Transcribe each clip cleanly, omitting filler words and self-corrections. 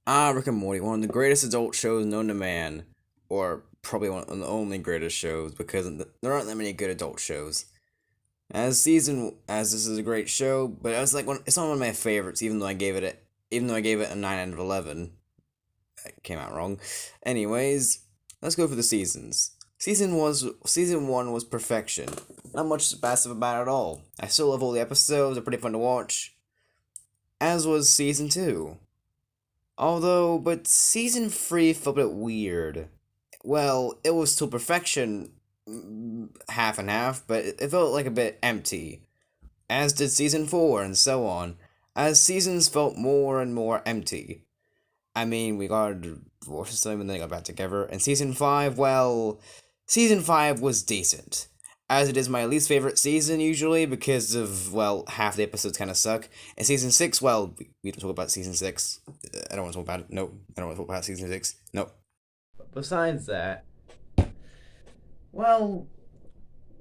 Rick and Morty, one of the greatest adult shows known to man, or probably one of the only greatest shows because there aren't that many good adult shows. As this is a great show, but it's not one of my favorites, even though I gave it a 9 out of 11. That came out wrong. Anyways, let's go for the seasons. Season 1 was perfection. Not much passive about it at all. I still love all the episodes; they're pretty fun to watch. As was season 2. But season 3 felt a bit weird. Well, it was still perfection, half and half, but it felt like a bit empty. As did season 4, and so on. As seasons felt more and more empty. I mean, we got divorced or something, and then they got back together. And season 5 was decent. As it is my least favorite season, usually, because of, half the episodes kind of suck. And season 6, we don't talk about season 6. I don't want to talk about it. Nope. I don't want to talk about season 6. Nope. Besides that, well,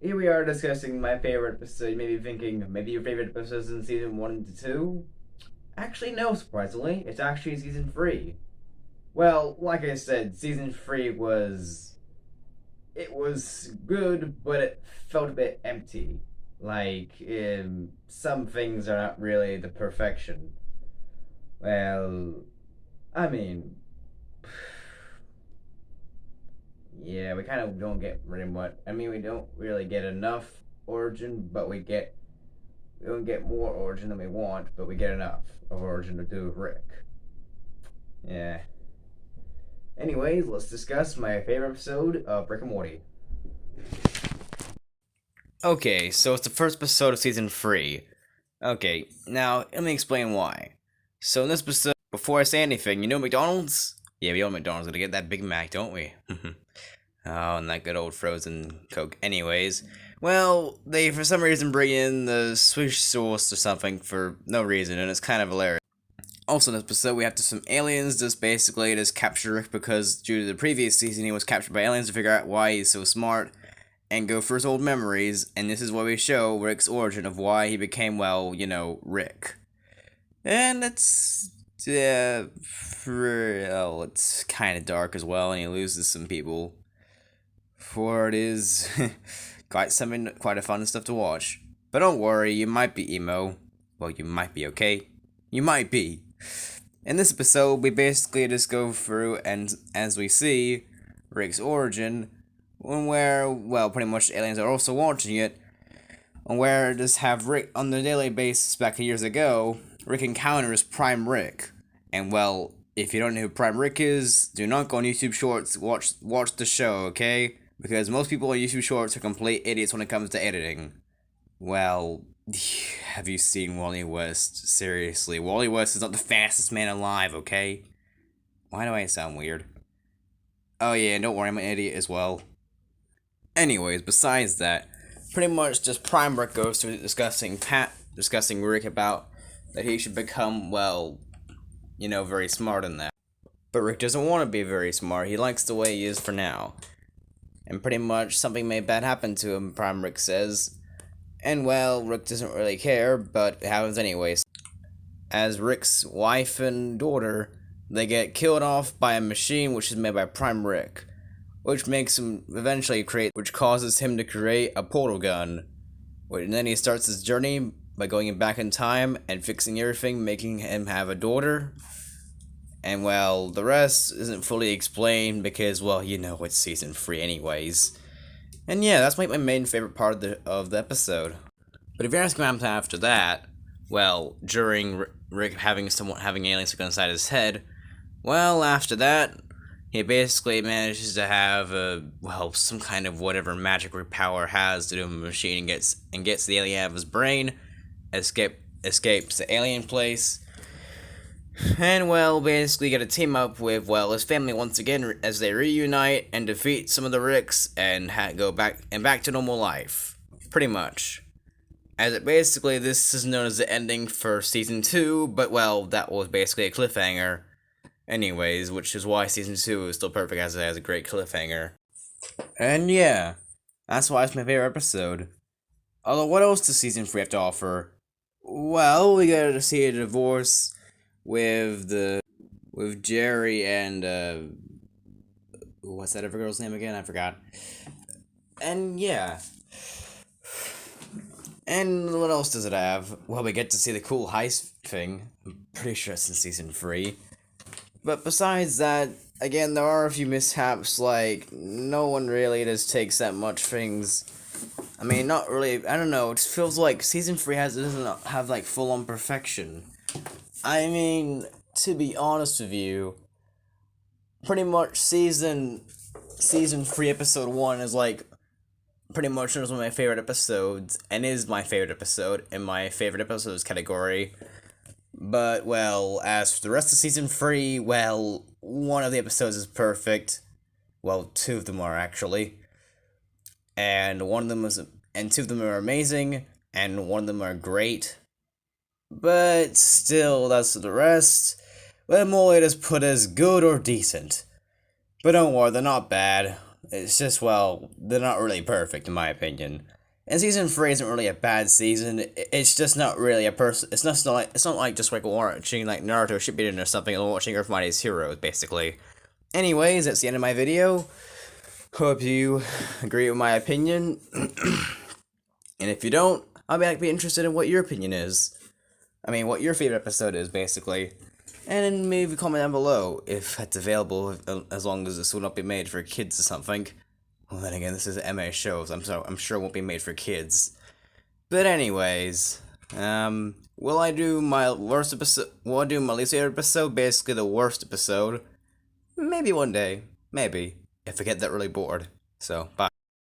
here we are discussing my favorite episode. Maybe thinking, maybe your favorite episodes in season 1 and 2? Actually, no, surprisingly. It's actually season 3. Well, like I said, season 3 it was good, but it felt a bit empty. Some things are not really the perfection. Well, I mean, yeah, we kind of don't get very much. I mean, we don't really get enough origin, but we don't get more origin than we want, but we get enough of origin to do with Rick. Yeah. Anyways, let's discuss my favorite episode of Rick and Morty. Okay, so it's the first episode of season 3. Okay, now let me explain why. So in this episode, before I say anything, you know McDonald's? Yeah, we all McDonald's gonna get that Big Mac, don't we? Oh, and that good old frozen Coke. Anyways, well, they for some reason bring in the swish sauce or something for no reason, and it's kind of hilarious. Also in this episode, we have some aliens just capture Rick because due to the previous season, he was captured by aliens to figure out why he's so smart and go for his old memories, and this is where we show Rick's origin of why he became, Rick. And it's kind of dark as well, and he loses some people. For it is quite a fun stuff to watch. But don't worry, you might be emo. Well, you might be, okay? You might be. In this episode, we basically just go through, and as we see, Rick's origin, pretty much aliens are also watching it, and where just have Rick, on the daily basis back years ago, Rick encounters Prime Rick. And if you don't know who Prime Rick is, do not go on YouTube Shorts, watch the show, okay? Because most people on YouTube Shorts are complete idiots when it comes to editing. Well, have you seen Wally West? Seriously, Wally West is not the fastest man alive, okay? Why do I sound weird? Oh yeah, and don't worry, I'm an idiot as well. Anyways, besides that, pretty much just Prime Rick goes through discussing Rick about that he should become, very smart in that. But Rick doesn't want to be very smart, he likes the way he is for now. And pretty much something may bad happen to him, Prime Rick says. And Rick doesn't really care, but it happens anyways. As Rick's wife and daughter, they get killed off by a machine which is made by Prime Rick, which causes him to create a portal gun. And then he starts his journey by going back in time and fixing everything, making him have a daughter. And the rest isn't fully explained because, it's season 3 anyways. And yeah, that's my main favorite part of the episode. But if you're asking what happened after that, during Rick having aliens go inside his head, after that, he basically manages to have some kind of whatever magic power has to do with the machine and gets the alien out of his brain, escapes the alien place, and basically get a team up with his family once again as they reunite and defeat some of the Ricks and go back to normal life, pretty much. This is known as the ending for season 2, but that was basically a cliffhanger. Anyways, which is why season 2 is still perfect as it has a great cliffhanger. And yeah, that's why it's my favorite episode. Although, what else does season 3 have to offer? We got to see a divorce with with Jerry and what's that other girl's name again? I forgot. And yeah. And what else does it have? Well, we get to see the cool heist thing. I'm pretty sure it's in season 3. But besides that, again, there are a few mishaps, like, no one really just takes that much things. I mean, not really, I don't know, it just feels like season 3 doesn't have, like, full-on perfection. I mean, to be honest with you, pretty much season 3, episode 1 is, like, pretty much one of my favorite episodes, and is my favorite episode in my favorite episodes category. But, well, as for the rest of season 3, well, one of the episodes is perfect. Well, 2 of them are, actually. And two of them are amazing, and one of them are great. But still, that's the rest. Well, more just put as good or decent. But don't worry, they're not bad. It's just, well, they're not really perfect in my opinion. And season 3 isn't really a bad season. It's just not really a person. It's not like just like watching like Naruto Shippuden or something, or watching Everybody's Heroes basically. Anyways, that's the end of my video. Hope you agree with my opinion. And if you don't, I'll be interested in what your opinion is. I mean, what your favorite episode is, basically. And maybe comment down below if it's available, as long as this will not be made for kids or something. Well, then again, this is an MA show, so I'm sure it won't be made for kids. But anyways, will I do my worst episode? Will I do my least favorite episode? Basically, the worst episode. Maybe one day. Maybe. If I get that really bored. So, bye.